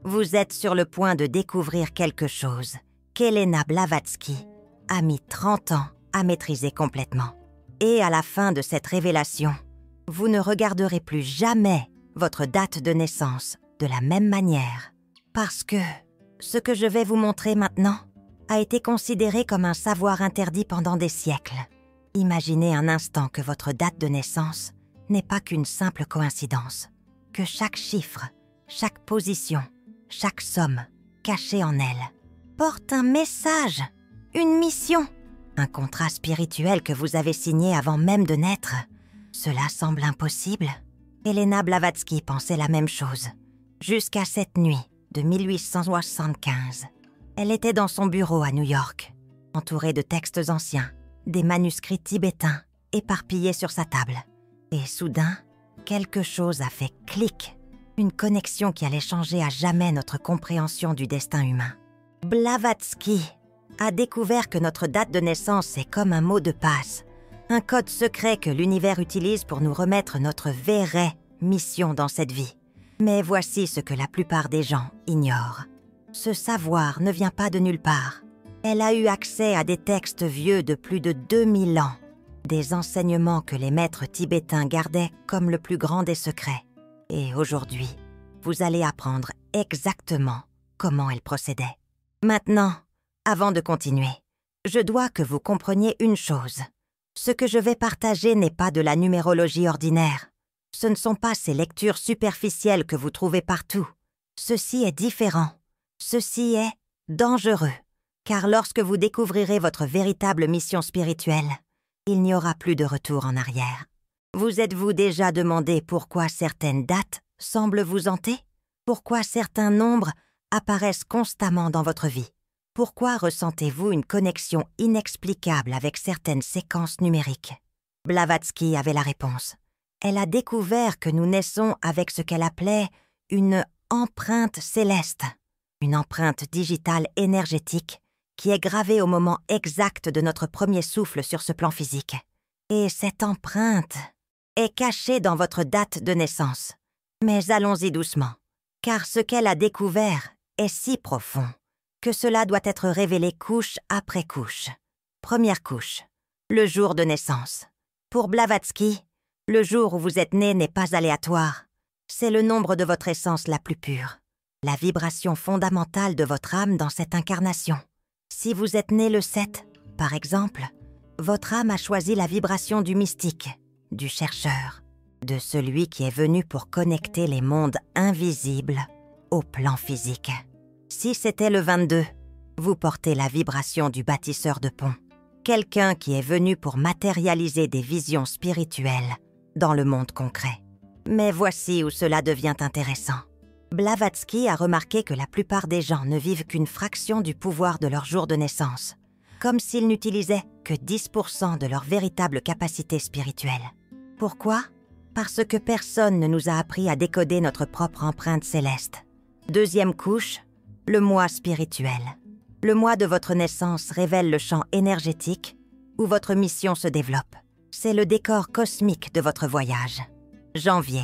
Vous êtes sur le point de découvrir quelque chose qu'Elena Blavatsky a mis 30 ans à maîtriser complètement. Et à la fin de cette révélation, vous ne regarderez plus jamais votre date de naissance de la même manière. Parce que ce que je vais vous montrer maintenant a été considéré comme un savoir interdit pendant des siècles. Imaginez un instant que votre date de naissance n'est pas qu'une simple coïncidence, que chaque chiffre, chaque position, chaque somme cachée en elle porte un message, une mission, un contrat spirituel que vous avez signé avant même de naître. Cela semble impossible. Elena Blavatsky pensait la même chose, jusqu'à cette nuit de 1875. Elle était dans son bureau à New York, entourée de textes anciens, des manuscrits tibétains éparpillés sur sa table. Et soudain, quelque chose a fait clic, une connexion qui allait changer à jamais notre compréhension du destin humain. Blavatsky a découvert que notre date de naissance est comme un mot de passe, un code secret que l'univers utilise pour nous remettre notre vraie mission dans cette vie. Mais voici ce que la plupart des gens ignorent. Ce savoir ne vient pas de nulle part. Elle a eu accès à des textes vieux de plus de 2000 ans, des enseignements que les maîtres tibétains gardaient comme le plus grand des secrets. Et aujourd'hui, vous allez apprendre exactement comment elle procédait. Maintenant, avant de continuer, je dois que vous compreniez une chose. Ce que je vais partager n'est pas de la numérologie ordinaire. Ce ne sont pas ces lectures superficielles que vous trouvez partout. Ceci est différent. Ceci est dangereux. Car lorsque vous découvrirez votre véritable mission spirituelle, il n'y aura plus de retour en arrière. Vous êtes-vous déjà demandé pourquoi certaines dates semblent vous hanter? Pourquoi certains nombres apparaissent constamment dans votre vie? Pourquoi ressentez-vous une connexion inexplicable avec certaines séquences numériques? Blavatsky avait la réponse. Elle a découvert que nous naissons avec ce qu'elle appelait une empreinte céleste, une empreinte digitale énergétique qui est gravée au moment exact de notre premier souffle sur ce plan physique. Et cette empreinte est cachée dans votre date de naissance. Mais allons-y doucement, car ce qu'elle a découvert est si profond que cela doit être révélé couche après couche. Première couche, le jour de naissance. Pour Blavatsky, le jour où vous êtes né n'est pas aléatoire. C'est le nombre de votre essence la plus pure, la vibration fondamentale de votre âme dans cette incarnation. Si vous êtes né le 7, par exemple, votre âme a choisi la vibration du mystique, du chercheur, de celui qui est venu pour connecter les mondes invisibles au plan physique. Si c'était le 22, vous portez la vibration du bâtisseur de ponts, quelqu'un qui est venu pour matérialiser des visions spirituelles dans le monde concret. Mais voici où cela devient intéressant. Blavatsky a remarqué que la plupart des gens ne vivent qu'une fraction du pouvoir de leur jour de naissance, comme s'ils n'utilisaient que 10% de leur véritable capacité spirituelle. Pourquoi? Parce que personne ne nous a appris à décoder notre propre empreinte céleste. Deuxième couche, le moi spirituel. Le moi de votre naissance révèle le champ énergétique où votre mission se développe. C'est le décor cosmique de votre voyage. Janvier,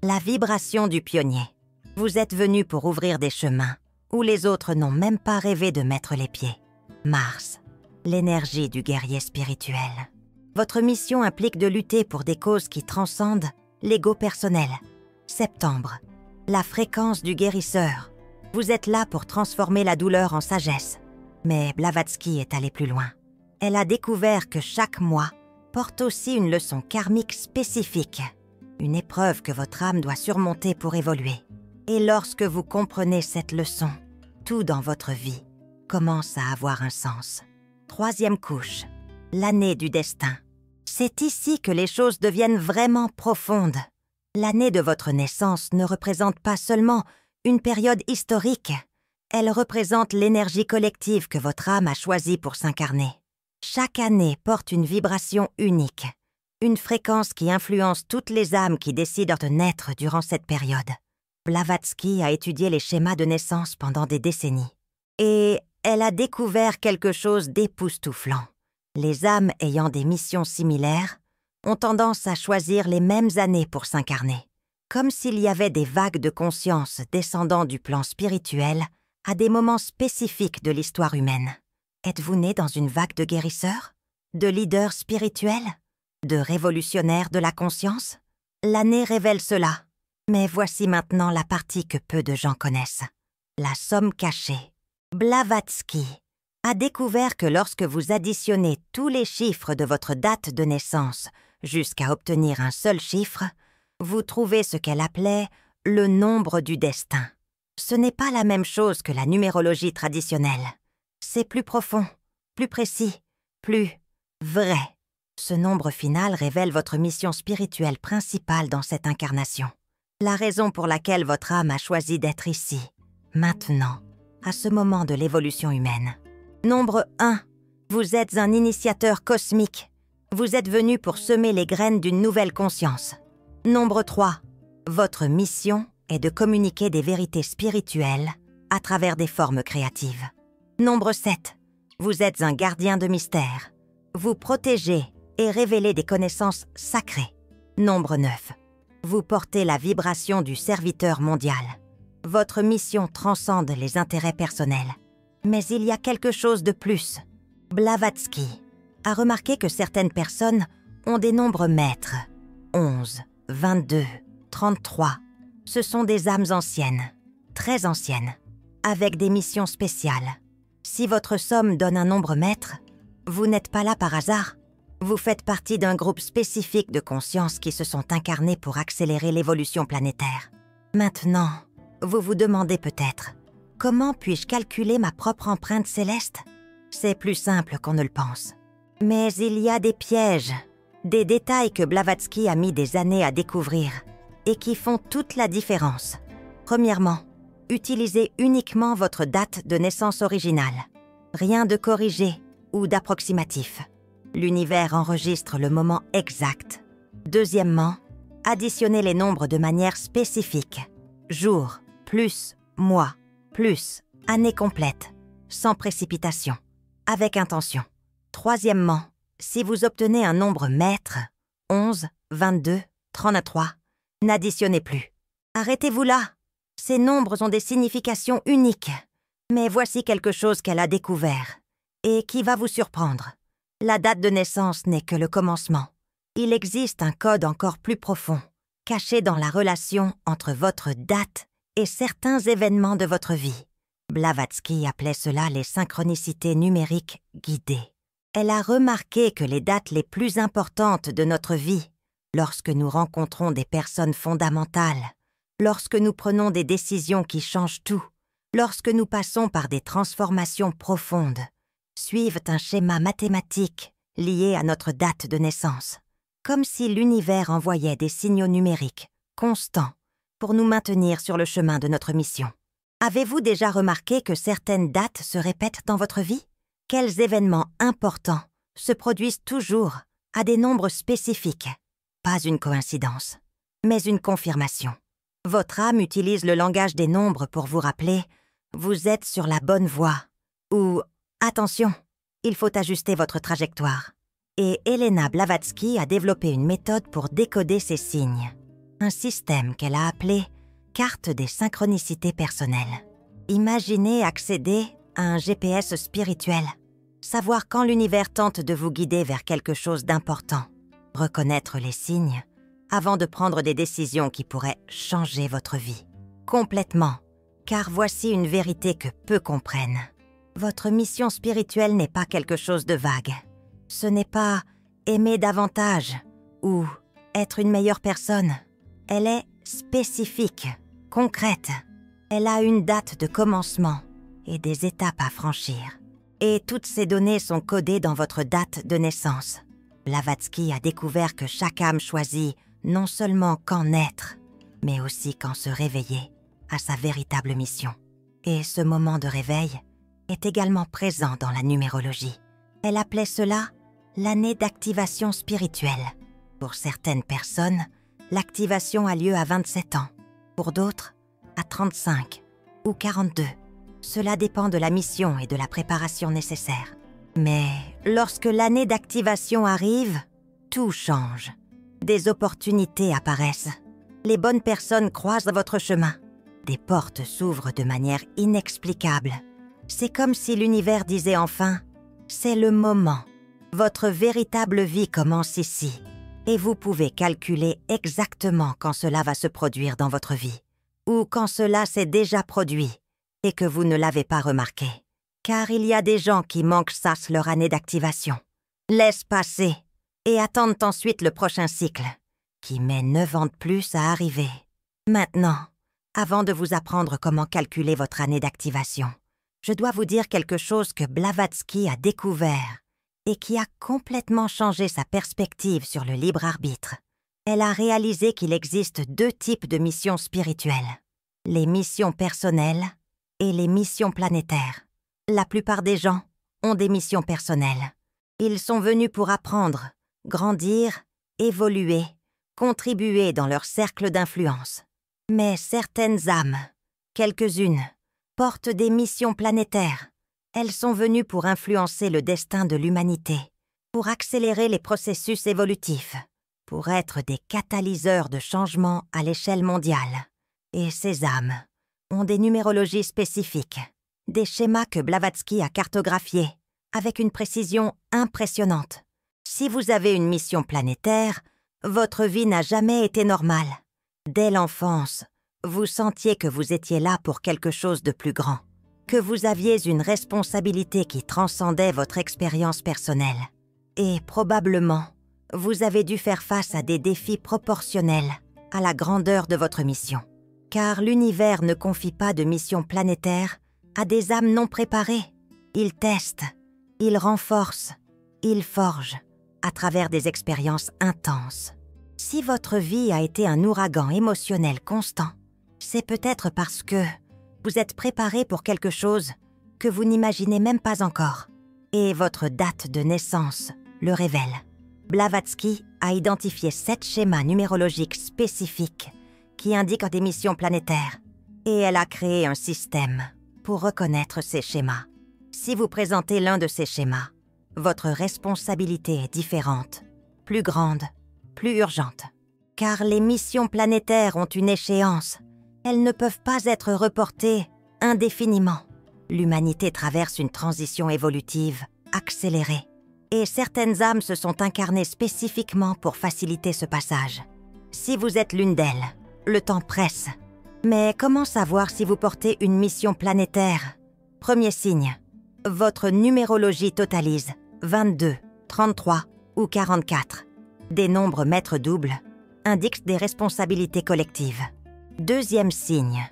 la vibration du pionnier. Vous êtes venu pour ouvrir des chemins où les autres n'ont même pas rêvé de mettre les pieds. Mars, l'énergie du guerrier spirituel. Votre mission implique de lutter pour des causes qui transcendent l'ego personnel. Septembre, la fréquence du guérisseur. Vous êtes là pour transformer la douleur en sagesse. Mais Blavatsky est allée plus loin. Elle a découvert que chaque mois porte aussi une leçon karmique spécifique, une épreuve que votre âme doit surmonter pour évoluer. Et lorsque vous comprenez cette leçon, tout dans votre vie commence à avoir un sens. Troisième couche, l'année du destin. C'est ici que les choses deviennent vraiment profondes. L'année de votre naissance ne représente pas seulement une période historique, elle représente l'énergie collective que votre âme a choisie pour s'incarner. Chaque année porte une vibration unique, une fréquence qui influence toutes les âmes qui décident de naître durant cette période. Blavatsky a étudié les schémas de naissance pendant des décennies. Et elle a découvert quelque chose d'époustouflant. Les âmes ayant des missions similaires ont tendance à choisir les mêmes années pour s'incarner. comme s'il y avait des vagues de conscience descendant du plan spirituel à des moments spécifiques de l'histoire humaine. Êtes-vous né dans une vague de guérisseurs? De leaders spirituels? De révolutionnaires de la conscience? L'année révèle cela. Mais voici maintenant la partie que peu de gens connaissent. La somme cachée. Blavatsky a découvert que lorsque vous additionnez tous les chiffres de votre date de naissance jusqu'à obtenir un seul chiffre, vous trouvez ce qu'elle appelait le nombre du destin. Ce n'est pas la même chose que la numérologie traditionnelle. C'est plus profond, plus précis, plus vrai. Ce nombre final révèle votre mission spirituelle principale dans cette incarnation. La raison pour laquelle votre âme a choisi d'être ici, maintenant, à ce moment de l'évolution humaine. Nombre 1. Vous êtes un initiateur cosmique. Vous êtes venu pour semer les graines d'une nouvelle conscience. Nombre 3. Votre mission est de communiquer des vérités spirituelles à travers des formes créatives. Nombre 7. Vous êtes un gardien de mystère. Vous protégez et révélez des connaissances sacrées. Nombre 9. Vous portez la vibration du serviteur mondial. Votre mission transcende les intérêts personnels. Mais il y a quelque chose de plus. Blavatsky a remarqué que certaines personnes ont des nombres maîtres. 11, 22, 33. Ce sont des âmes anciennes, très anciennes, avec des missions spéciales. Si votre somme donne un nombre maître, vous n'êtes pas là par hasard. Vous faites partie d'un groupe spécifique de consciences qui se sont incarnées pour accélérer l'évolution planétaire. Maintenant, vous vous demandez peut-être, comment puis-je calculer ma propre empreinte céleste? C'est plus simple qu'on ne le pense. Mais il y a des pièges, des détails que Blavatsky a mis des années à découvrir et qui font toute la différence. Premièrement, utilisez uniquement votre date de naissance originale. Rien de corrigé ou d'approximatif. L'univers enregistre le moment exact. Deuxièmement, additionnez les nombres de manière spécifique. Jour, plus, mois, plus, année complète, sans précipitation, avec intention. Troisièmement, si vous obtenez un nombre maître, 11, 22, 33, n'additionnez plus. Arrêtez-vous là. Ces nombres ont des significations uniques. Mais voici quelque chose qu'elle a découvert et qui va vous surprendre. La date de naissance n'est que le commencement. Il existe un code encore plus profond, caché dans la relation entre votre date et certains événements de votre vie. Blavatsky appelait cela les synchronicités numériques guidées. Elle a remarqué que les dates les plus importantes de notre vie, lorsque nous rencontrons des personnes fondamentales, lorsque nous prenons des décisions qui changent tout, lorsque nous passons par des transformations profondes, suivent un schéma mathématique lié à notre date de naissance, comme si l'univers envoyait des signaux numériques constants pour nous maintenir sur le chemin de notre mission. Avez-vous déjà remarqué que certaines dates se répètent dans votre vie? Quels événements importants se produisent toujours à des nombres spécifiques? Pas une coïncidence, mais une confirmation. Votre âme utilise le langage des nombres pour vous rappeler « vous êtes sur la bonne voie » ou « attention, il faut ajuster votre trajectoire ». Et Elena Blavatsky a développé une méthode pour décoder ces signes, un système qu'elle a appelé « carte des synchronicités personnelles ». Imaginez accéder à un GPS spirituel, savoir quand l'univers tente de vous guider vers quelque chose d'important, reconnaître les signes avant de prendre des décisions qui pourraient changer votre vie. Complètement, car voici une vérité que peu comprennent. Votre mission spirituelle n'est pas quelque chose de vague. Ce n'est pas aimer davantage ou être une meilleure personne. Elle est spécifique, concrète. Elle a une date de commencement et des étapes à franchir. Et toutes ces données sont codées dans votre date de naissance. Blavatsky a découvert que chaque âme choisit non seulement quand naître, mais aussi quand se réveiller à sa véritable mission. Et ce moment de réveil est également présent dans la numérologie. Elle appelait cela l'année d'activation spirituelle. Pour certaines personnes, l'activation a lieu à 27 ans. Pour d'autres, à 35 ou 42. Cela dépend de la mission et de la préparation nécessaire. Mais lorsque l'année d'activation arrive, tout change. Des opportunités apparaissent. Les bonnes personnes croisent votre chemin. Des portes s'ouvrent de manière inexplicable. C'est comme si l'univers disait enfin « C'est le moment. Votre véritable vie commence ici. » Et vous pouvez calculer exactement quand cela va se produire dans votre vie, ou quand cela s'est déjà produit et que vous ne l'avez pas remarqué. Car il y a des gens qui manquent leur année d'activation, laissent passer et attendent ensuite le prochain cycle, qui met 9 ans de plus à arriver. Maintenant, avant de vous apprendre comment calculer votre année d'activation, je dois vous dire quelque chose que Blavatsky a découvert et qui a complètement changé sa perspective sur le libre arbitre. Elle a réalisé qu'il existe 2 types de missions spirituelles, les missions personnelles et les missions planétaires. La plupart des gens ont des missions personnelles. Ils sont venus pour apprendre, grandir, évoluer, contribuer dans leur cercle d'influence. Mais certaines âmes, quelques-unes, portent des missions planétaires. Elles sont venues pour influencer le destin de l'humanité, pour accélérer les processus évolutifs, pour être des catalyseurs de changement à l'échelle mondiale. Et ces âmes ont des numérologies spécifiques, des schémas que Blavatsky a cartographiés, avec une précision impressionnante. Si vous avez une mission planétaire, votre vie n'a jamais été normale. Dès l'enfance, vous sentiez que vous étiez là pour quelque chose de plus grand, que vous aviez une responsabilité qui transcendait votre expérience personnelle. Et probablement, vous avez dû faire face à des défis proportionnels à la grandeur de votre mission. Car l'univers ne confie pas de mission planétaire à des âmes non préparées. Il teste, il renforce, il forge à travers des expériences intenses. Si votre vie a été un ouragan émotionnel constant, c'est peut-être parce que vous êtes préparé pour quelque chose que vous n'imaginez même pas encore. Et votre date de naissance le révèle. Blavatsky a identifié 7 schémas numérologiques spécifiques qui indiquent des missions planétaires. Et elle a créé un système pour reconnaître ces schémas. Si vous présentez l'un de ces schémas, votre responsabilité est différente, plus grande, plus urgente. Car les missions planétaires ont une échéance. Elles ne peuvent pas être reportées indéfiniment. L'humanité traverse une transition évolutive accélérée. Et certaines âmes se sont incarnées spécifiquement pour faciliter ce passage. Si vous êtes l'une d'elles, le temps presse. Mais comment savoir si vous portez une mission planétaire? Premier signe, votre numérologie totalise 22, 33 ou 44. Des nombres maîtres doubles indiquent des responsabilités collectives. Deuxième signe,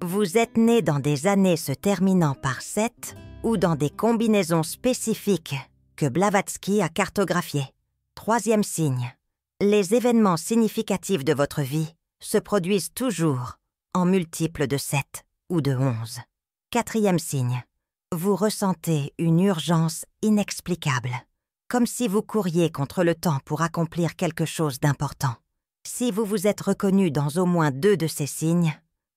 vous êtes né dans des années se terminant par 7 ou dans des combinaisons spécifiques que Blavatsky a cartographiées. Troisième signe, les événements significatifs de votre vie se produisent toujours en multiples de 7 ou de 11. Quatrième signe, vous ressentez une urgence inexplicable, comme si vous couriez contre le temps pour accomplir quelque chose d'important. Si vous vous êtes reconnu dans au moins 2 de ces signes,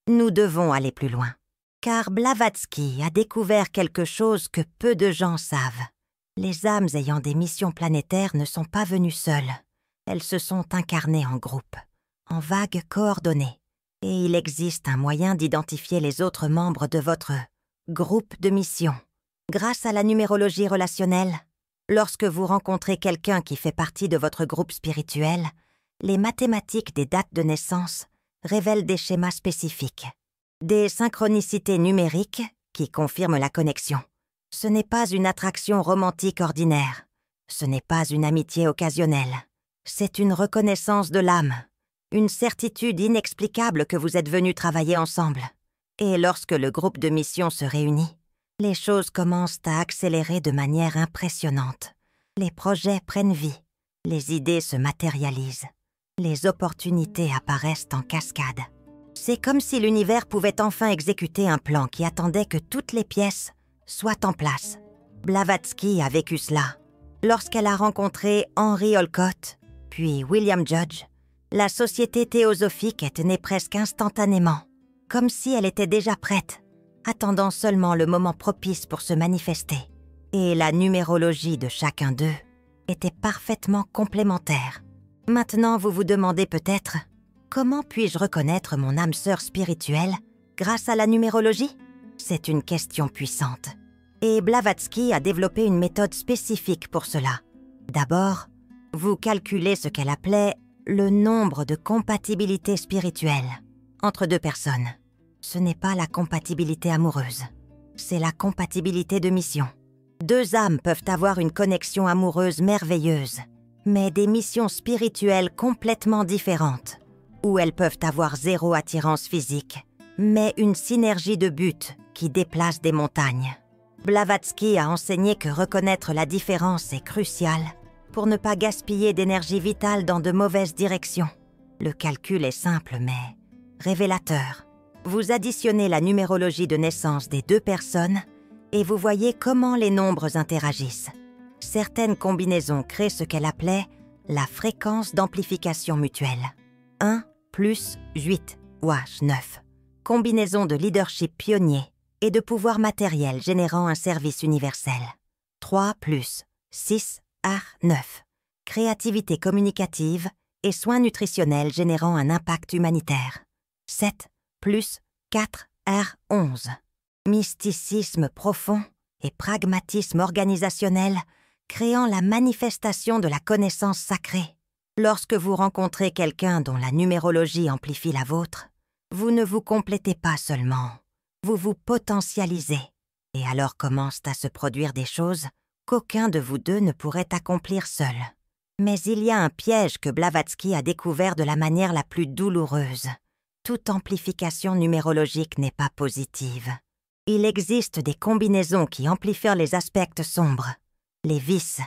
nous devons aller plus loin. Car Blavatsky a découvert quelque chose que peu de gens savent. Les âmes ayant des missions planétaires ne sont pas venues seules. Elles se sont incarnées en groupe, en vagues coordonnées. Et il existe un moyen d'identifier les autres membres de votre groupe de mission. Grâce à la numérologie relationnelle, lorsque vous rencontrez quelqu'un qui fait partie de votre groupe spirituel, les mathématiques des dates de naissance révèlent des schémas spécifiques, des synchronicités numériques qui confirment la connexion. Ce n'est pas une attraction romantique ordinaire, ce n'est pas une amitié occasionnelle, c'est une reconnaissance de l'âme, une certitude inexplicable que vous êtes venus travailler ensemble. Et lorsque le groupe de mission se réunit, les choses commencent à accélérer de manière impressionnante. Les projets prennent vie, les idées se matérialisent. Les opportunités apparaissent en cascade. C'est comme si l'univers pouvait enfin exécuter un plan qui attendait que toutes les pièces soient en place. Blavatsky a vécu cela. Lorsqu'elle a rencontré Henry Olcott, puis William Judge, la société théosophique est née presque instantanément, comme si elle était déjà prête, attendant seulement le moment propice pour se manifester. Et la numérologie de chacun d'eux était parfaitement complémentaire. Maintenant, vous vous demandez peut-être, Comment puis-je reconnaître mon âme sœur spirituelle grâce à la numérologie? C'est une question puissante. Et Blavatsky a développé une méthode spécifique pour cela. D'abord, vous calculez ce qu'elle appelait le nombre de compatibilités spirituelles entre deux personnes. Ce n'est pas la compatibilité amoureuse, c'est la compatibilité de mission. Deux âmes peuvent avoir une connexion amoureuse merveilleuse, mais des missions spirituelles complètement différentes, ou elles peuvent avoir zéro attirance physique, mais une synergie de but qui déplace des montagnes. Blavatsky a enseigné que reconnaître la différence est crucial pour ne pas gaspiller d'énergie vitale dans de mauvaises directions. Le calcul est simple mais révélateur. Vous additionnez la numérologie de naissance des deux personnes et vous voyez comment les nombres interagissent. Certaines combinaisons créent ce qu'elle appelait la fréquence d'amplification mutuelle. 1 plus 8 ou H9. Combinaison de leadership pionnier et de pouvoir matériel générant un service universel. 3 plus 6 R9. Créativité communicative et soins nutritionnels générant un impact humanitaire. 7 plus 4 R11. Mysticisme profond et pragmatisme organisationnel créant la manifestation de la connaissance sacrée. Lorsque vous rencontrez quelqu'un dont la numérologie amplifie la vôtre, vous ne vous complétez pas seulement, vous vous potentialisez. Et alors commencent à se produire des choses qu'aucun de vous deux ne pourrait accomplir seul. Mais il y a un piège que Blavatsky a découvert de la manière la plus douloureuse. Toute amplification numérologique n'est pas positive. Il existe des combinaisons qui amplifient les aspects sombres, les vices,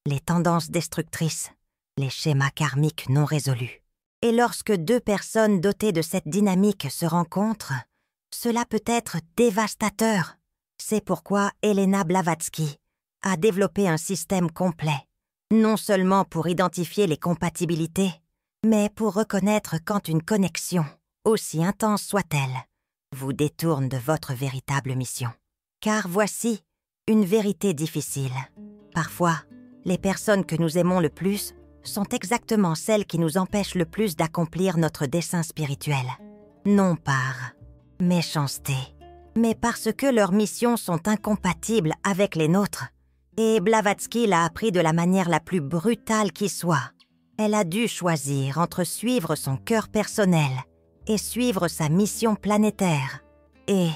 les tendances destructrices, les schémas karmiques non résolus. Et lorsque deux personnes dotées de cette dynamique se rencontrent, cela peut être dévastateur. C'est pourquoi Elena Blavatsky a développé un système complet, non seulement pour identifier les compatibilités, mais pour reconnaître quand une connexion, aussi intense soit-elle, vous détourne de votre véritable mission. Car voici une vérité difficile. Parfois, les personnes que nous aimons le plus sont exactement celles qui nous empêchent le plus d'accomplir notre dessein spirituel. Non par méchanceté, mais parce que leurs missions sont incompatibles avec les nôtres. Et Blavatsky l'a appris de la manière la plus brutale qui soit. Elle a dû choisir entre suivre son cœur personnel et suivre sa mission planétaire. Et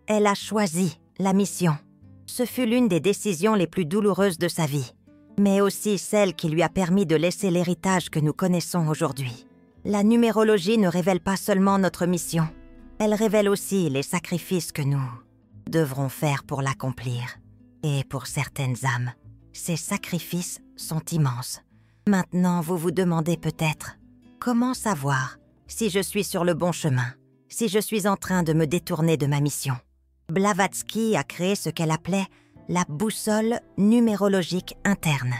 elle a choisi la mission. Ce fut l'une des décisions les plus douloureuses de sa vie, mais aussi celle qui lui a permis de laisser l'héritage que nous connaissons aujourd'hui. La numérologie ne révèle pas seulement notre mission, elle révèle aussi les sacrifices que nous devrons faire pour l'accomplir. Et pour certaines âmes, ces sacrifices sont immenses. Maintenant, vous vous demandez peut-être, comment savoir si je suis sur le bon chemin, si je suis en train de me détourner de ma mission? Blavatsky a créé ce qu'elle appelait la boussole numérologique interne,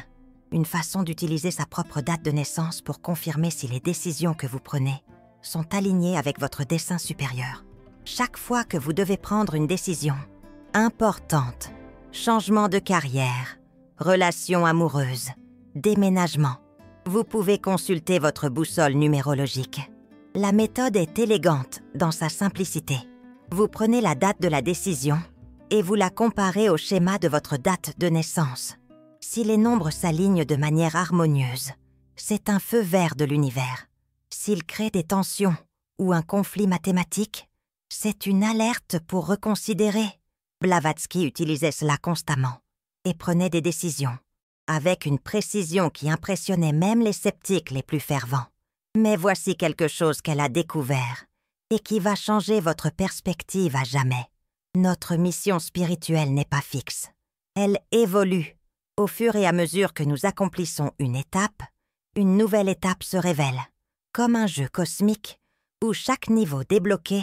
une façon d'utiliser sa propre date de naissance pour confirmer si les décisions que vous prenez sont alignées avec votre dessein supérieur. Chaque fois que vous devez prendre une décision importante, changement de carrière, relation amoureuse, déménagement, vous pouvez consulter votre boussole numérologique. La méthode est élégante dans sa simplicité. Vous prenez la date de la décision et vous la comparez au schéma de votre date de naissance. Si les nombres s'alignent de manière harmonieuse, c'est un feu vert de l'univers. S'ils créent des tensions ou un conflit mathématique, c'est une alerte pour reconsidérer. Blavatsky utilisait cela constamment et prenait des décisions, avec une précision qui impressionnait même les sceptiques les plus fervents. Mais voici quelque chose qu'elle a découvert et qui va changer votre perspective à jamais. Notre mission spirituelle n'est pas fixe. Elle évolue. Au fur et à mesure que nous accomplissons une étape, une nouvelle étape se révèle, comme un jeu cosmique où chaque niveau débloqué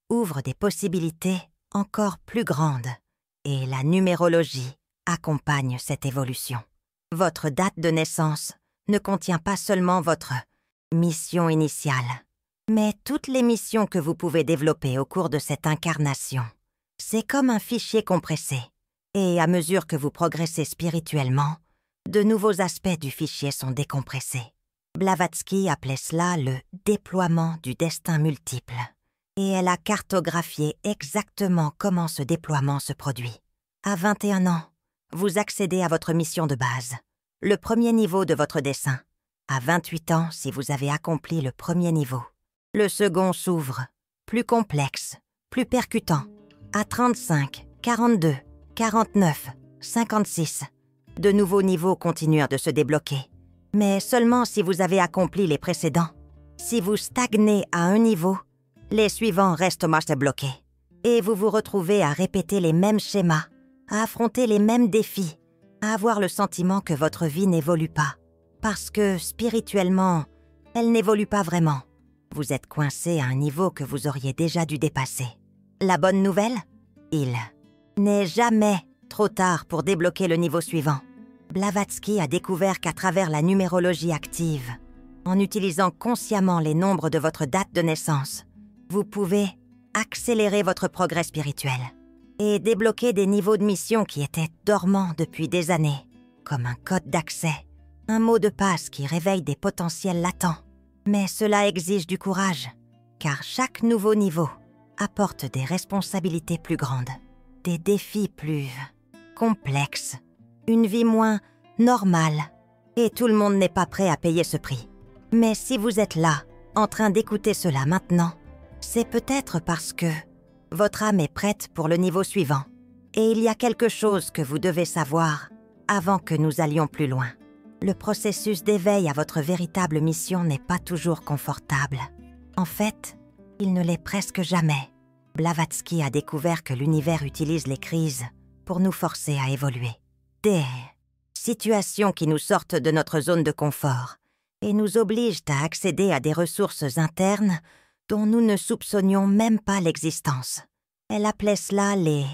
ouvre des possibilités encore plus grandes. Et la numérologie accompagne cette évolution. Votre date de naissance ne contient pas seulement votre mission initiale, mais toutes les missions que vous pouvez développer au cours de cette incarnation. C'est comme un fichier compressé. Et à mesure que vous progressez spirituellement, de nouveaux aspects du fichier sont décompressés. Blavatsky appelait cela le déploiement du destin multiple. Et elle a cartographié exactement comment ce déploiement se produit. À 21 ans, vous accédez à votre mission de base, le premier niveau de votre dessin. À 28 ans, si vous avez accompli le premier niveau. Le second s'ouvre, plus complexe, plus percutant. À 35, 42, 49, 56, de nouveaux niveaux continuent de se débloquer. Mais seulement si vous avez accompli les précédents. Si vous stagnez à un niveau, les suivants restent bloqués. Et vous vous retrouvez à répéter les mêmes schémas, à affronter les mêmes défis, à avoir le sentiment que votre vie n'évolue pas. Parce que, spirituellement, elle n'évolue pas vraiment. Vous êtes coincé à un niveau que vous auriez déjà dû dépasser. La bonne nouvelle? Il n'est jamais trop tard pour débloquer le niveau suivant. Blavatsky a découvert qu'à travers la numérologie active, en utilisant consciemment les nombres de votre date de naissance, vous pouvez accélérer votre progrès spirituel et débloquer des niveaux de mission qui étaient dormants depuis des années, comme un code d'accès, un mot de passe qui réveille des potentiels latents. Mais cela exige du courage, car chaque nouveau niveau apporte des responsabilités plus grandes, des défis plus complexes, une vie moins normale, et tout le monde n'est pas prêt à payer ce prix. Mais si vous êtes là, en train d'écouter cela maintenant, c'est peut-être parce que votre âme est prête pour le niveau suivant, et il y a quelque chose que vous devez savoir avant que nous allions plus loin. Le processus d'éveil à votre véritable mission n'est pas toujours confortable. En fait, il ne l'est presque jamais. Blavatsky a découvert que l'univers utilise les crises pour nous forcer à évoluer. Des situations qui nous sortent de notre zone de confort et nous obligent à accéder à des ressources internes dont nous ne soupçonnions même pas l'existence. Elle appelait cela les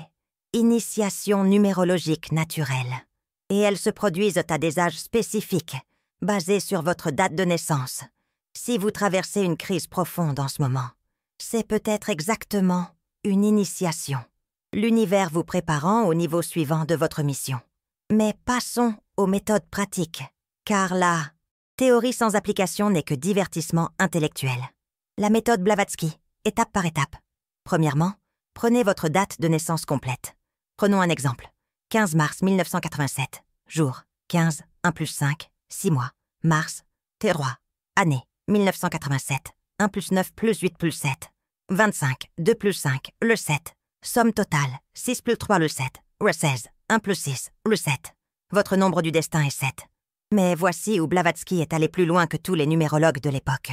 initiations numérologiques naturelles. Et elles se produisent à des âges spécifiques, basés sur votre date de naissance. Si vous traversez une crise profonde en ce moment, c'est peut-être exactement une initiation, l'univers vous préparant au niveau suivant de votre mission. Mais passons aux méthodes pratiques, car la théorie sans application n'est que divertissement intellectuel. La méthode Blavatsky, étape par étape. Premièrement, prenez votre date de naissance complète. Prenons un exemple. 15 mars 1987, jour, 15, 1 plus 5, 6 mois, mars, T3, année, 1987, 1 plus 9 plus 8 plus 7, 25, 2 plus 5, le 7, somme totale, 6 plus 3 le 7, le 16, 1 plus 6, le 7. Votre nombre du destin est 7. Mais voici où Blavatsky est allé plus loin que tous les numérologues de l'époque.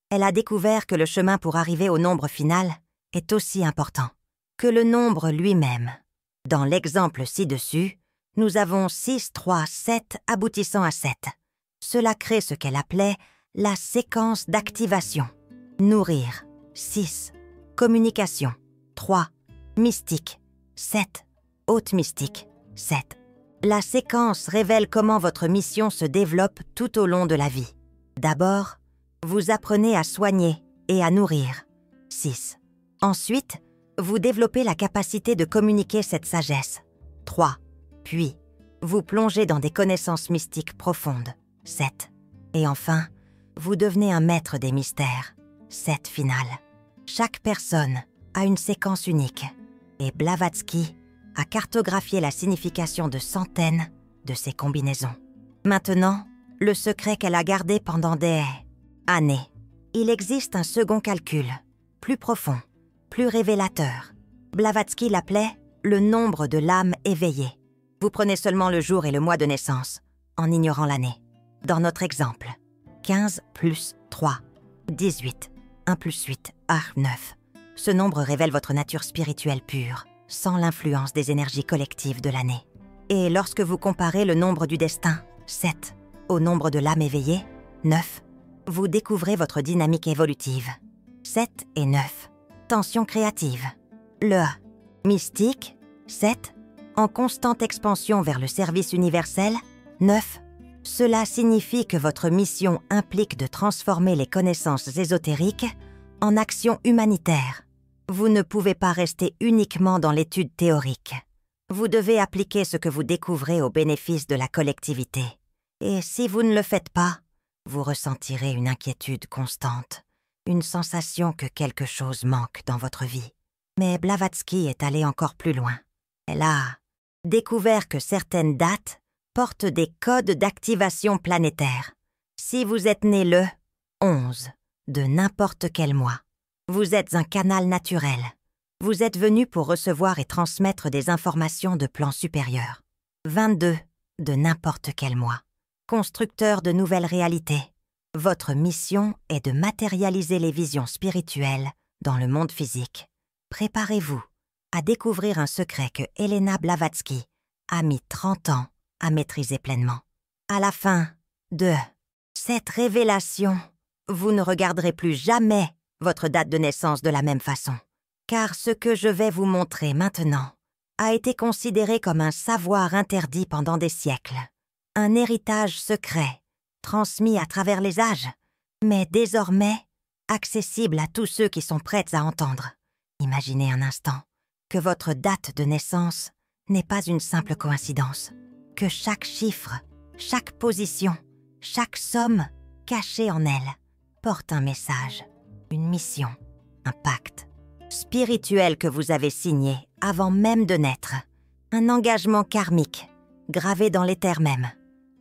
Elle a découvert que le chemin pour arriver au nombre final est aussi important que le nombre lui-même. Dans l'exemple ci-dessus, nous avons 6, 3, 7 aboutissant à 7. Cela crée ce qu'elle appelait la séquence d'activation. Nourrir, 6. Communication, 3. Mystique, 7. Haute mystique, 7. La séquence révèle comment votre mission se développe tout au long de la vie. D'abord, vous apprenez à soigner et à nourrir, 6. Ensuite, vous développez la capacité de communiquer cette sagesse, 3. Puis, vous plongez dans des connaissances mystiques profondes, 7. Et enfin, vous devenez un maître des mystères, 7 finale. Chaque personne a une séquence unique, et Blavatsky a cartographié la signification de centaines de ces combinaisons. Maintenant, le secret qu'elle a gardé pendant des années. Il existe un second calcul, plus profond, plus révélateur. Blavatsky l'appelait le nombre de l'âme éveillée. Vous prenez seulement le jour et le mois de naissance, en ignorant l'année. Dans notre exemple, 15 plus 3, 18, 1 plus 8, 9. Ce nombre révèle votre nature spirituelle pure, sans l'influence des énergies collectives de l'année. Et lorsque vous comparez le nombre du destin, 7, au nombre de l'âme éveillée, 9, vous découvrez votre dynamique évolutive. 7 et 9. Tension créative. Le mystique, 7. En constante expansion vers le service universel, 9. Cela signifie que votre mission implique de transformer les connaissances ésotériques en actions humanitaires. Vous ne pouvez pas rester uniquement dans l'étude théorique. Vous devez appliquer ce que vous découvrez au bénéfice de la collectivité. Et si vous ne le faites pas, Vous ressentirez une inquiétude constante, une sensation que quelque chose manque dans votre vie. Mais Blavatsky est allée encore plus loin. Elle a découvert que certaines dates portent des codes d'activation planétaire. Si vous êtes né le 11 de n'importe quel mois, vous êtes un canal naturel. Vous êtes venu pour recevoir et transmettre des informations de plan supérieur. 22 de n'importe quel mois, constructeur de nouvelles réalités. Votre mission est de matérialiser les visions spirituelles dans le monde physique. Préparez-vous à découvrir un secret que Elena Blavatsky a mis 30 ans à maîtriser pleinement. À la fin de cette révélation, vous ne regarderez plus jamais votre date de naissance de la même façon. Car ce que je vais vous montrer maintenant a été considéré comme un savoir interdit pendant des siècles, un héritage secret, transmis à travers les âges, mais désormais accessible à tous ceux qui sont prêts à entendre. Imaginez un instant que votre date de naissance n'est pas une simple coïncidence, que chaque chiffre, chaque position, chaque somme cachée en elle porte un message, une mission, un pacte spirituel que vous avez signé avant même de naître, un engagement karmique gravé dans l'éther même,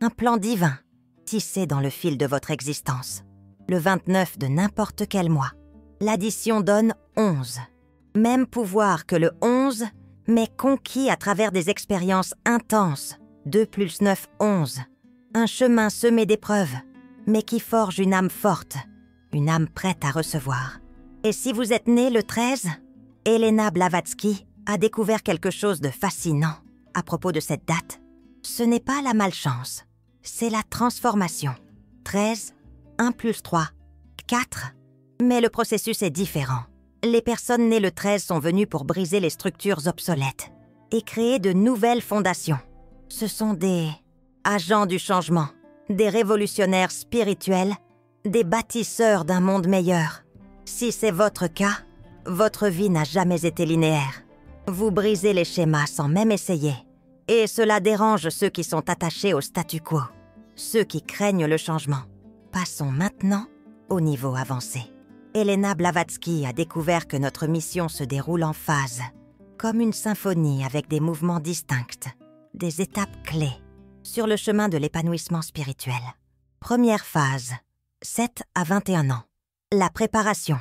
un plan divin tissé dans le fil de votre existence. Le 29 de n'importe quel mois, l'addition donne 11. Même pouvoir que le 11, mais conquis à travers des expériences intenses. 2 plus 9, 11. Un chemin semé d'épreuves, mais qui forge une âme forte, une âme prête à recevoir. Et si vous êtes né le 13, Elena Blavatsky a découvert quelque chose de fascinant à propos de cette date. Ce n'est pas la malchance, c'est la transformation. 13, 1 plus 3, 4. Mais le processus est différent. Les personnes nées le 13 sont venues pour briser les structures obsolètes et créer de nouvelles fondations. Ce sont des agents du changement, des révolutionnaires spirituels, des bâtisseurs d'un monde meilleur. Si c'est votre cas, votre vie n'a jamais été linéaire. Vous brisez les schémas sans même essayer. Et cela dérange ceux qui sont attachés au statu quo, ceux qui craignent le changement. Passons maintenant au niveau avancé. Elena Blavatsky a découvert que notre mission se déroule en phases, comme une symphonie avec des mouvements distincts, des étapes clés, sur le chemin de l'épanouissement spirituel. Première phase, 7 à 21 ans. La préparation.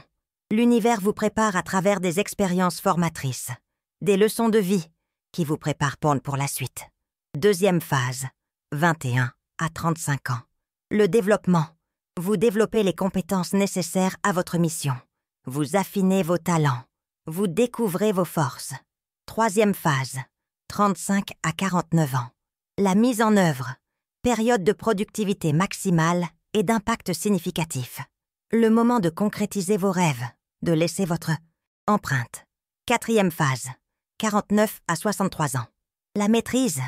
L'univers vous prépare à travers des expériences formatrices, des leçons de vie qui vous préparent pour la suite. Deuxième phase, 21 à 35 ans. Le développement. Vous développez les compétences nécessaires à votre mission. Vous affinez vos talents. Vous découvrez vos forces. Troisième phase, 35 à 49 ans. La mise en œuvre. Période de productivité maximale et d'impact significatif. Le moment de concrétiser vos rêves, de laisser votre empreinte. Quatrième phase, 49 à 63 ans. La maîtrise.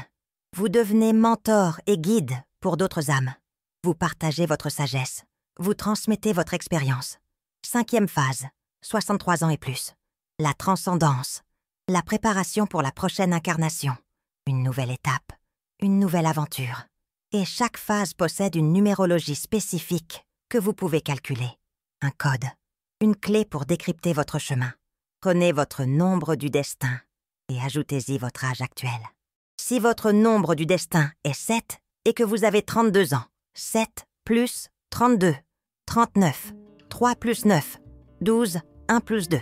Vous devenez mentor et guide pour d'autres âmes. Vous partagez votre sagesse. Vous transmettez votre expérience. Cinquième phase, 63 ans et plus. La transcendance. La préparation pour la prochaine incarnation. Une nouvelle étape. Une nouvelle aventure. Et chaque phase possède une numérologie spécifique que vous pouvez calculer. Un code. Une clé pour décrypter votre chemin. Prenez votre nombre du destin et ajoutez-y votre âge actuel. Si votre nombre du destin est 7 et que vous avez 32 ans, 7 plus 32, 39, 3 plus 9, 12, 1 plus 2,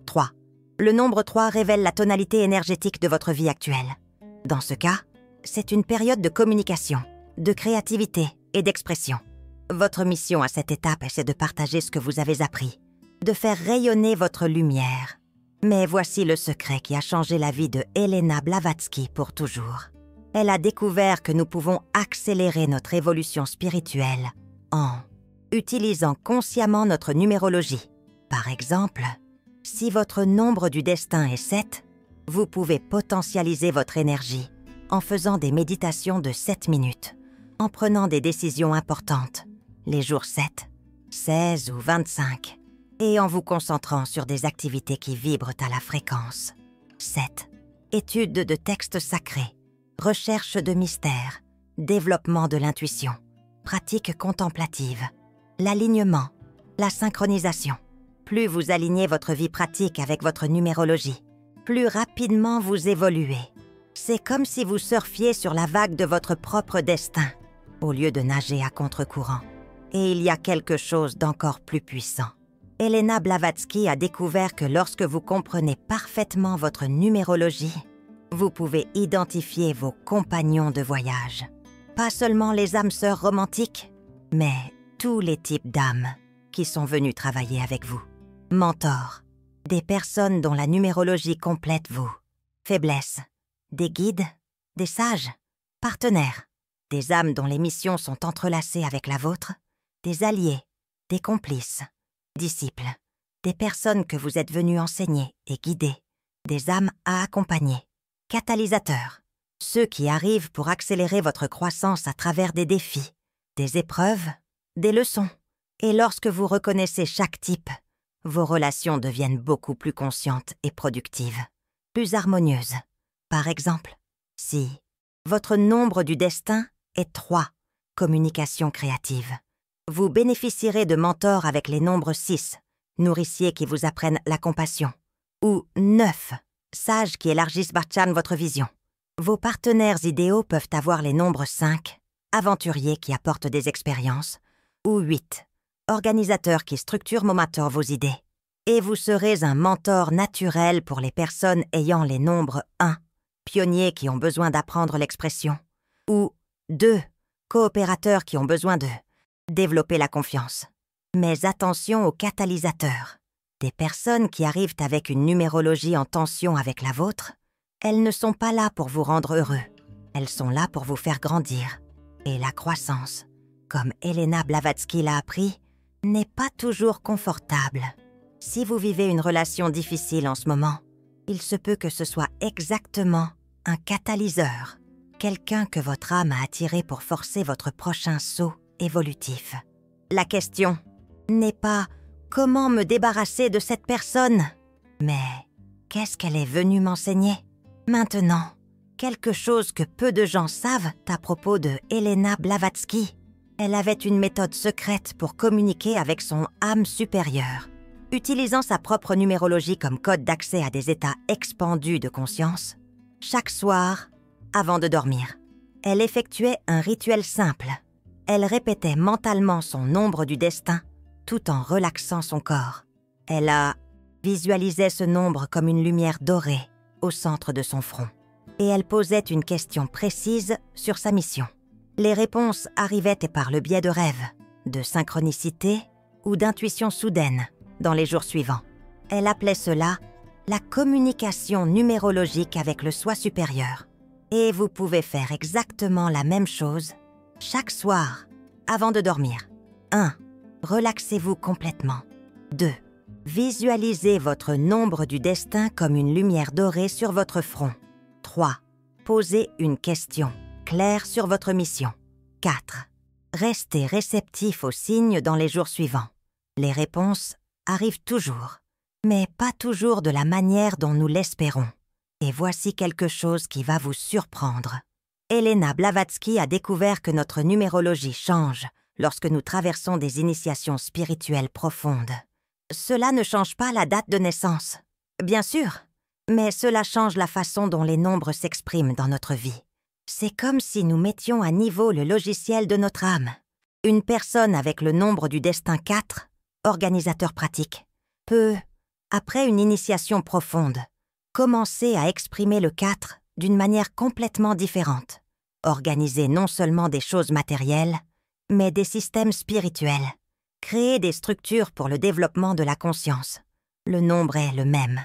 3. Le nombre 3 révèle la tonalité énergétique de votre vie actuelle. Dans ce cas, c'est une période de communication, de créativité et d'expression. Votre mission à cette étape, c'est de partager ce que vous avez appris, de faire rayonner votre lumière. Mais voici le secret qui a changé la vie de Elena Blavatsky pour toujours. Elle a découvert que nous pouvons accélérer notre évolution spirituelle en utilisant consciemment notre numérologie. Par exemple, si votre nombre du destin est 7, vous pouvez potentialiser votre énergie en faisant des méditations de 7 minutes, en prenant des décisions importantes, les jours 7, 16 ou 25, et en vous concentrant sur des activités qui vibrent à la fréquence. 7. Étude de textes sacrés, recherche de mystères, développement de l'intuition. pratique contemplative, l'alignement, la synchronisation. Plus vous alignez votre vie pratique avec votre numérologie, plus rapidement vous évoluez. C'est comme si vous surfiez sur la vague de votre propre destin, au lieu de nager à contre-courant. Et il y a quelque chose d'encore plus puissant. Elena Blavatsky a découvert que lorsque vous comprenez parfaitement votre numérologie, vous pouvez identifier vos compagnons de voyage. Pas seulement les âmes sœurs romantiques, mais tous les types d'âmes qui sont venus travailler avec vous. Mentors, des personnes dont la numérologie complète vous. Faiblesses, des guides, des sages, partenaires, des âmes dont les missions sont entrelacées avec la vôtre, des alliés, des complices, disciples, des personnes que vous êtes venus enseigner et guider, des âmes à accompagner, catalysateurs, ceux qui arrivent pour accélérer votre croissance à travers des défis, des épreuves, des leçons. Et lorsque vous reconnaissez chaque type, vos relations deviennent beaucoup plus conscientes et productives, plus harmonieuses. Par exemple, si votre nombre du destin est 3, communication créative, vous bénéficierez de mentors avec les nombres 6, nourriciers qui vous apprennent la compassion, ou 9, sages qui élargissent votre vision. Vos partenaires idéaux peuvent avoir les nombres 5, aventuriers qui apportent des expériences, ou 8, organisateurs qui structurent momentanément vos idées. Et vous serez un mentor naturel pour les personnes ayant les nombres 1, pionniers qui ont besoin d'apprendre l'expression, ou 2, coopérateurs qui ont besoin de développer la confiance. Mais attention aux catalysateurs. Des personnes qui arrivent avec une numérologie en tension avec la vôtre, elles ne sont pas là pour vous rendre heureux. Elles sont là pour vous faire grandir. Et la croissance, comme Elena Blavatsky l'a appris, n'est pas toujours confortable. Si vous vivez une relation difficile en ce moment, il se peut que ce soit exactement un catalyseur, quelqu'un que votre âme a attiré pour forcer votre prochain saut évolutif. La question n'est pas « comment me débarrasser de cette personne ?» mais « qu'est-ce qu'elle est venue m'enseigner ?» Maintenant, quelque chose que peu de gens savent à propos de Elena Blavatsky. Elle avait une méthode secrète pour communiquer avec son âme supérieure. Utilisant sa propre numérologie comme code d'accès à des états expandus de conscience, chaque soir, avant de dormir, elle effectuait un rituel simple. Elle répétait mentalement son nombre du destin tout en relaxant son corps. Elle visualisait ce nombre comme une lumière dorée au centre de son front. Et elle posait une question précise sur sa mission. Les réponses arrivaient par le biais de rêves, de synchronicité ou d'intuition soudaine dans les jours suivants. Elle appelait cela la communication numérologique avec le soi supérieur. Et vous pouvez faire exactement la même chose chaque soir avant de dormir. 1. Relaxez-vous complètement. 2. Visualisez votre nombre du destin comme une lumière dorée sur votre front. 3. Posez une question claire sur votre mission. 4. Restez réceptif aux signes dans les jours suivants. Les réponses arrivent toujours, mais pas toujours de la manière dont nous l'espérons. Et voici quelque chose qui va vous surprendre. Elena Blavatsky a découvert que notre numérologie change lorsque nous traversons des initiations spirituelles profondes. Cela ne change pas la date de naissance, bien sûr, mais cela change la façon dont les nombres s'expriment dans notre vie. C'est comme si nous mettions à niveau le logiciel de notre âme. Une personne avec le nombre du destin 4, organisateur pratique, peut, après une initiation profonde, commencer à exprimer le 4 d'une manière complètement différente, organiser non seulement des choses matérielles, mais des systèmes spirituels, créer des structures pour le développement de la conscience. Le nombre est le même,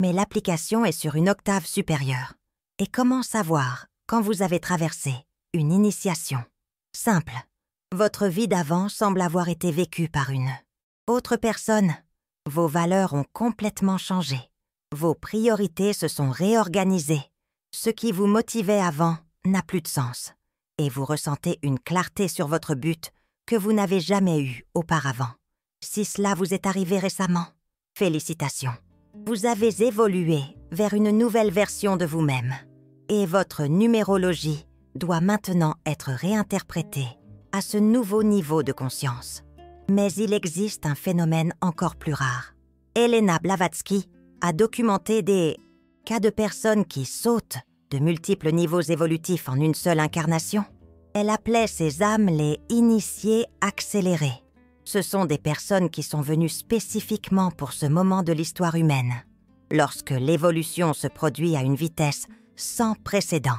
mais l'application est sur une octave supérieure. Et comment savoir quand vous avez traversé une initiation? Simple. Votre vie d'avant semble avoir été vécue par une autre personne. Vos valeurs ont complètement changé. Vos priorités se sont réorganisées. Ce qui vous motivait avant n'a plus de sens. Et vous ressentez une clarté sur votre but que vous n'avez jamais eue auparavant. Si cela vous est arrivé récemment, félicitations. Vous avez évolué vers une nouvelle version de vous-même. Et votre numérologie doit maintenant être réinterprétée à ce nouveau niveau de conscience. Mais il existe un phénomène encore plus rare. Helena Blavatsky a documenté des cas de personnes qui sautent de multiples niveaux évolutifs en une seule incarnation. Elle appelait ces âmes les initiés accélérés. Ce sont des personnes qui sont venues spécifiquement pour ce moment de l'histoire humaine, lorsque l'évolution se produit à une vitesse sans précédent.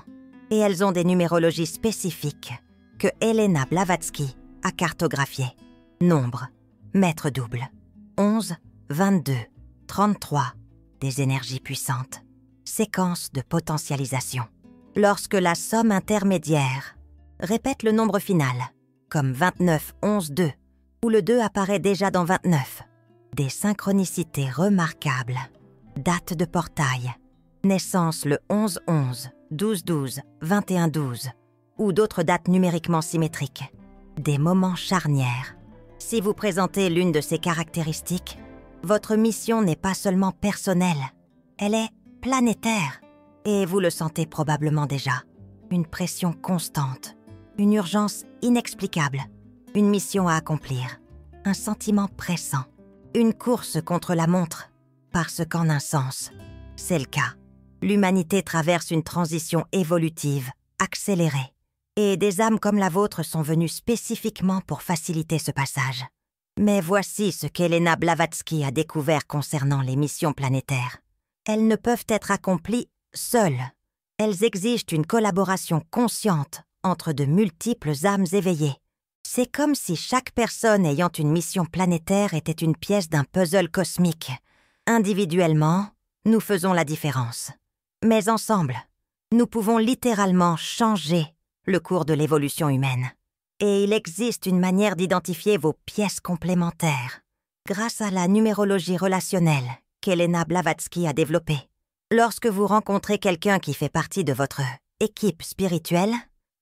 Et elles ont des numérologies spécifiques que Helena Blavatsky a cartographiées. Nombres, mètres doubles, 11, 22, 33, des énergies puissantes. Séquence de potentialisation. Lorsque la somme intermédiaire répète le nombre final, comme 29, 11, 2, où le 2 apparaît déjà dans 29. Des synchronicités remarquables. Date de portail. Naissance le 11-11, 12-12, 21-12, ou d'autres dates numériquement symétriques. Des moments charnières. Si vous présentez l'une de ces caractéristiques, votre mission n'est pas seulement personnelle, elle est planétaire. Et vous le sentez probablement déjà. Une pression constante, une urgence inexplicable, une mission à accomplir, un sentiment pressant, une course contre la montre, parce qu'en un sens, c'est le cas. L'humanité traverse une transition évolutive, accélérée, et des âmes comme la vôtre sont venues spécifiquement pour faciliter ce passage. Mais voici ce qu'Helena Blavatsky a découvert concernant les missions planétaires. Elles ne peuvent être accomplies seules. Elles exigent une collaboration consciente entre de multiples âmes éveillées. C'est comme si chaque personne ayant une mission planétaire était une pièce d'un puzzle cosmique. Individuellement, nous faisons la différence. Mais ensemble, nous pouvons littéralement changer le cours de l'évolution humaine. Et il existe une manière d'identifier vos pièces complémentaires grâce à la numérologie relationnelle qu'Helena Blavatsky a développée. Lorsque vous rencontrez quelqu'un qui fait partie de votre équipe spirituelle,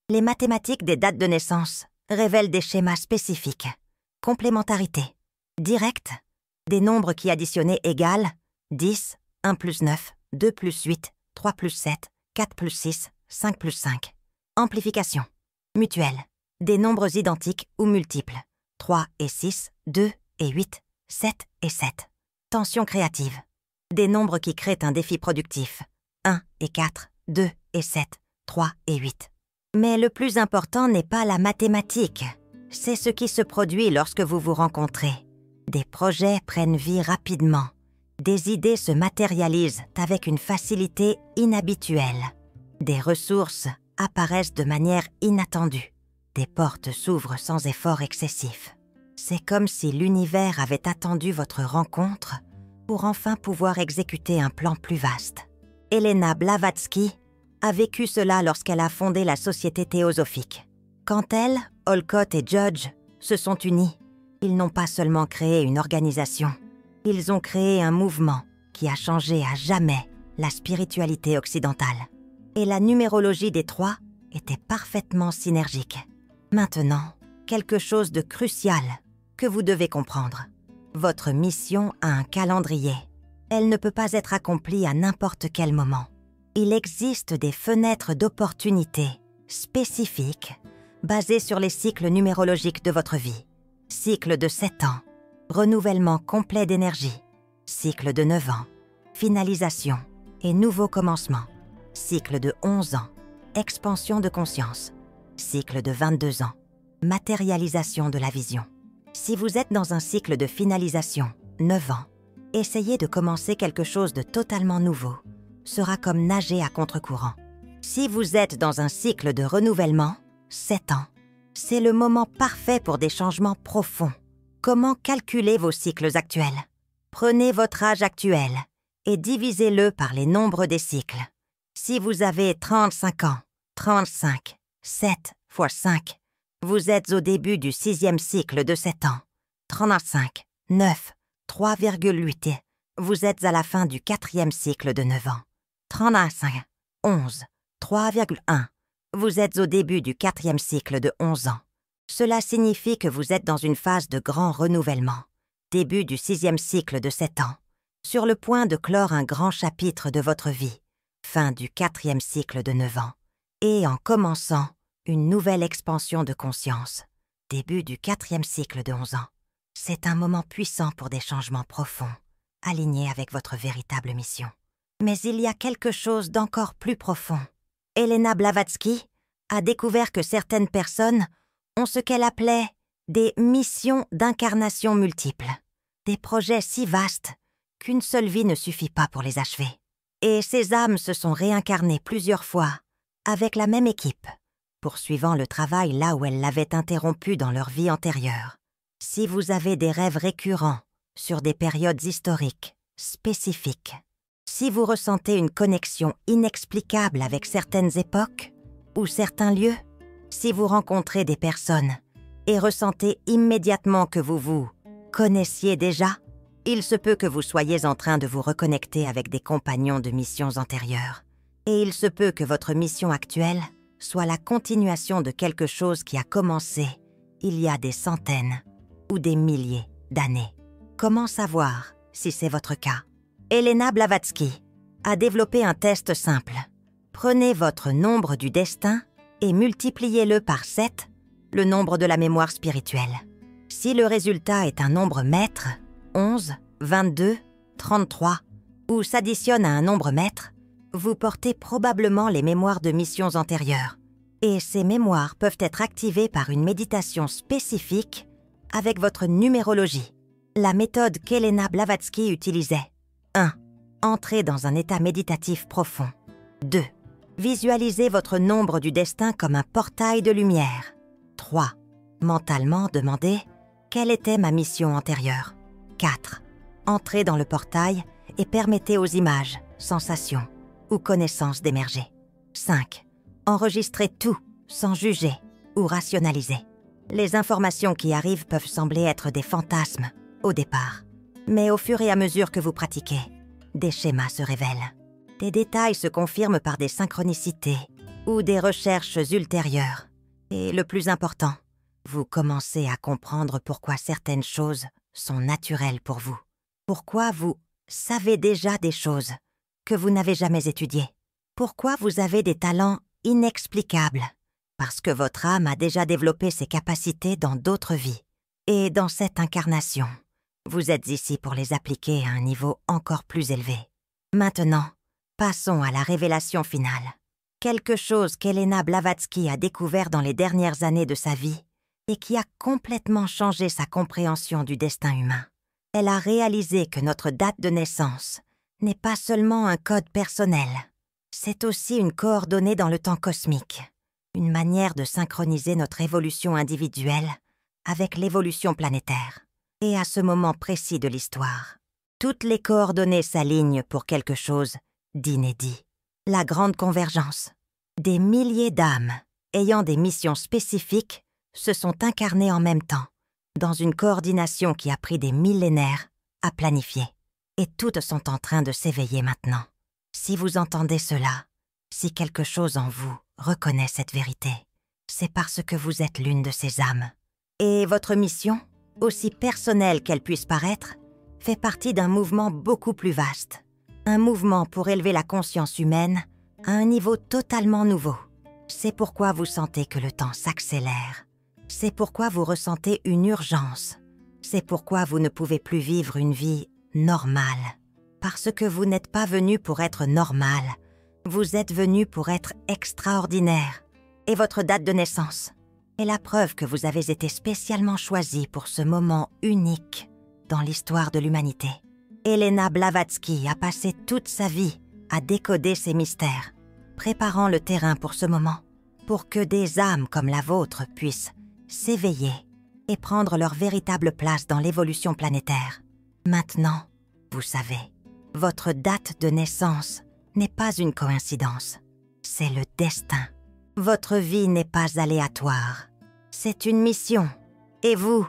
les mathématiques des dates de naissance révèlent des schémas spécifiques. Complémentarité, directe, des nombres qui additionnés égalent 10, 1 plus 9, 2 plus 8, 3 plus 7, 4 plus 6, 5 plus 5. Amplification, mutuelle, des nombres identiques ou multiples, 3 et 6, 2 et 8, 7 et 7. Tension créative, des nombres qui créent un défi productif, 1 et 4, 2 et 7, 3 et 8. Mais le plus important n'est pas la mathématique, c'est ce qui se produit lorsque vous vous rencontrez. Des projets prennent vie rapidement, des idées se matérialisent avec une facilité inhabituelle, des ressources apparaissent de manière inattendue, des portes s'ouvrent sans effort excessif. C'est comme si l'univers avait attendu votre rencontre pour enfin pouvoir exécuter un plan plus vaste. Helena Blavatsky a vécu cela lorsqu'elle a fondé la Société théosophique. Quand elle, Olcott et Judge se sont unis, ils n'ont pas seulement créé une organisation, ils ont créé un mouvement qui a changé à jamais la spiritualité occidentale. Et la numérologie des trois était parfaitement synergique. Maintenant, quelque chose de crucial que vous devez comprendre. Votre mission a un calendrier. Elle ne peut pas être accomplie à n'importe quel moment. Il existe des fenêtres d'opportunité spécifiques basées sur les cycles numérologiques de votre vie. Cycle de 7 ans, renouvellement complet d'énergie. Cycle de 9 ans, finalisation et nouveau commencement. Cycle de 11 ans, expansion de conscience. Cycle de 22 ans, matérialisation de la vision. Si vous êtes dans un cycle de finalisation, 9 ans, essayez de commencer quelque chose de totalement nouveau. Sera comme nager à contre-courant. Si vous êtes dans un cycle de renouvellement, 7 ans, c'est le moment parfait pour des changements profonds. Comment calculer vos cycles actuels? Prenez votre âge actuel et divisez-le par les nombres des cycles. Si vous avez 35 ans, 35, 7 fois 5, vous êtes au début du 6e cycle de 7 ans. 35, 9, 3,8, vous êtes à la fin du 4e cycle de 9 ans. 35, 11, 3,1, vous êtes au début du 4e cycle de 11 ans. Cela signifie que vous êtes dans une phase de grand renouvellement, début du 6e cycle de 7 ans, sur le point de clore un grand chapitre de votre vie, fin du 4e cycle de 9 ans, et en commençant une nouvelle expansion de conscience, début du 4e cycle de 11 ans. C'est un moment puissant pour des changements profonds, alignés avec votre véritable mission. Mais il y a quelque chose d'encore plus profond. Elena Blavatsky a découvert que certaines personnes ont ce qu'elle appelait des missions d'incarnation multiples, des projets si vastes qu'une seule vie ne suffit pas pour les achever. Et ces âmes se sont réincarnées plusieurs fois avec la même équipe, poursuivant le travail là où elles l'avaient interrompu dans leur vie antérieure. Si vous avez des rêves récurrents sur des périodes historiques spécifiques, si vous ressentez une connexion inexplicable avec certaines époques ou certains lieux, si vous rencontrez des personnes et ressentez immédiatement que vous vous connaissiez déjà, il se peut que vous soyez en train de vous reconnecter avec des compagnons de missions antérieures. Et il se peut que votre mission actuelle soit la continuation de quelque chose qui a commencé il y a des centaines ou des milliers d'années. Comment savoir si c'est votre cas? Elena Blavatsky a développé un test simple. Prenez votre nombre du destin et multipliez-le par 7, le nombre de la mémoire spirituelle. Si le résultat est un nombre maître, 11, 22, 33, ou s'additionne à un nombre maître, vous portez probablement les mémoires de missions antérieures. Et ces mémoires peuvent être activées par une méditation spécifique avec votre numérologie. La méthode qu'Elena Blavatsky utilisait. 1. Entrez dans un état méditatif profond. 2. Visualisez votre nombre du destin comme un portail de lumière. 3. Mentalement demandez « Quelle était ma mission antérieure ?» 4. Entrez dans le portail et permettez aux images, sensations ou connaissances d'émerger. 5. Enregistrez tout sans juger ou rationaliser. Les informations qui arrivent peuvent sembler être des fantasmes au départ, mais au fur et à mesure que vous pratiquez, des schémas se révèlent. Des détails se confirment par des synchronicités ou des recherches ultérieures. Et le plus important, vous commencez à comprendre pourquoi certaines choses sont naturelles pour vous. Pourquoi vous savez déjà des choses que vous n'avez jamais étudiées. Pourquoi vous avez des talents inexplicables. Parce que votre âme a déjà développé ses capacités dans d'autres vies. Et dans cette incarnation, vous êtes ici pour les appliquer à un niveau encore plus élevé. Maintenant, passons à la révélation finale. Quelque chose qu'Elena Blavatsky a découvert dans les dernières années de sa vie et qui a complètement changé sa compréhension du destin humain. Elle a réalisé que notre date de naissance n'est pas seulement un code personnel, c'est aussi une coordonnée dans le temps cosmique, une manière de synchroniser notre évolution individuelle avec l'évolution planétaire. Et à ce moment précis de l'histoire, toutes les coordonnées s'alignent pour quelque chose d'inédit. La grande convergence. Des milliers d'âmes ayant des missions spécifiques se sont incarnées en même temps, dans une coordination qui a pris des millénaires à planifier. Et toutes sont en train de s'éveiller maintenant. Si vous entendez cela, si quelque chose en vous reconnaît cette vérité, c'est parce que vous êtes l'une de ces âmes. Et votre mission, aussi personnelle qu'elle puisse paraître, fait partie d'un mouvement beaucoup plus vaste. Un mouvement pour élever la conscience humaine à un niveau totalement nouveau. C'est pourquoi vous sentez que le temps s'accélère. C'est pourquoi vous ressentez une urgence. C'est pourquoi vous ne pouvez plus vivre une vie normale. Parce que vous n'êtes pas venu pour être normal. Vous êtes venu pour être extraordinaire. Et votre date de naissance est la preuve que vous avez été spécialement choisi pour ce moment unique dans l'histoire de l'humanité. Elena Blavatsky a passé toute sa vie à décoder ces mystères, préparant le terrain pour ce moment, pour que des âmes comme la vôtre puissent s'éveiller et prendre leur véritable place dans l'évolution planétaire. Maintenant, vous savez, votre date de naissance n'est pas une coïncidence, c'est le destin. Votre vie n'est pas aléatoire, c'est une mission. Et vous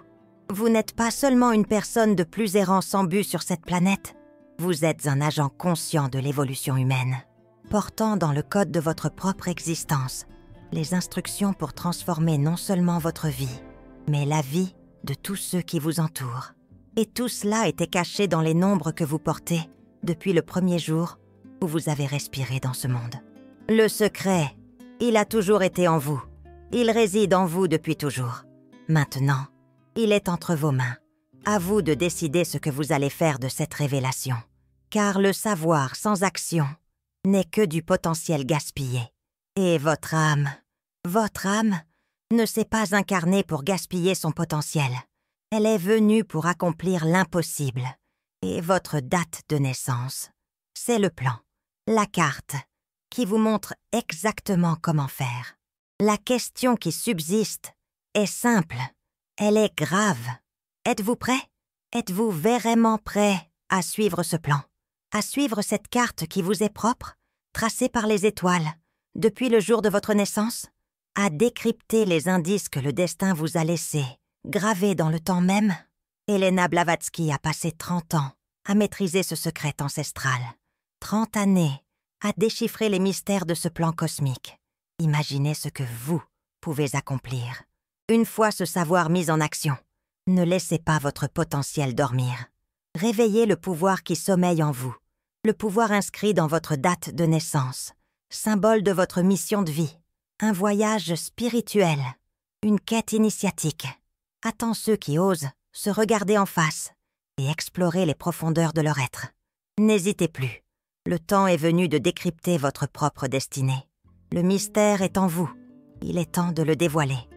n'êtes pas seulement une personne de plus errant sans but sur cette planète, vous êtes un agent conscient de l'évolution humaine, portant dans le code de votre propre existence les instructions pour transformer non seulement votre vie, mais la vie de tous ceux qui vous entourent. Et tout cela était caché dans les nombres que vous portez depuis le premier jour où vous avez respiré dans ce monde. Le secret, il a toujours été en vous. Il réside en vous depuis toujours. Maintenant, il est entre vos mains. À vous de décider ce que vous allez faire de cette révélation. Car le savoir sans action n'est que du potentiel gaspillé. Et votre âme ne s'est pas incarnée pour gaspiller son potentiel. Elle est venue pour accomplir l'impossible. Et votre date de naissance, c'est le plan, la carte, qui vous montre exactement comment faire. La question qui subsiste est simple, elle est grave. Êtes-vous prêt? Êtes-vous vraiment prêt à suivre ce plan? À suivre cette carte qui vous est propre, tracée par les étoiles, depuis le jour de votre naissance? À décrypter les indices que le destin vous a laissés, gravés dans le temps même? Elena Blavatsky a passé 30 ans à maîtriser ce secret ancestral. 30 années à déchiffrer les mystères de ce plan cosmique. Imaginez ce que vous pouvez accomplir. Une fois ce savoir mis en action, ne laissez pas votre potentiel dormir. Réveillez le pouvoir qui sommeille en vous, le pouvoir inscrit dans votre date de naissance, symbole de votre mission de vie, un voyage spirituel, une quête initiatique. Attends ceux qui osent se regarder en face et explorer les profondeurs de leur être. N'hésitez plus, le temps est venu de décrypter votre propre destinée. Le mystère est en vous, il est temps de le dévoiler.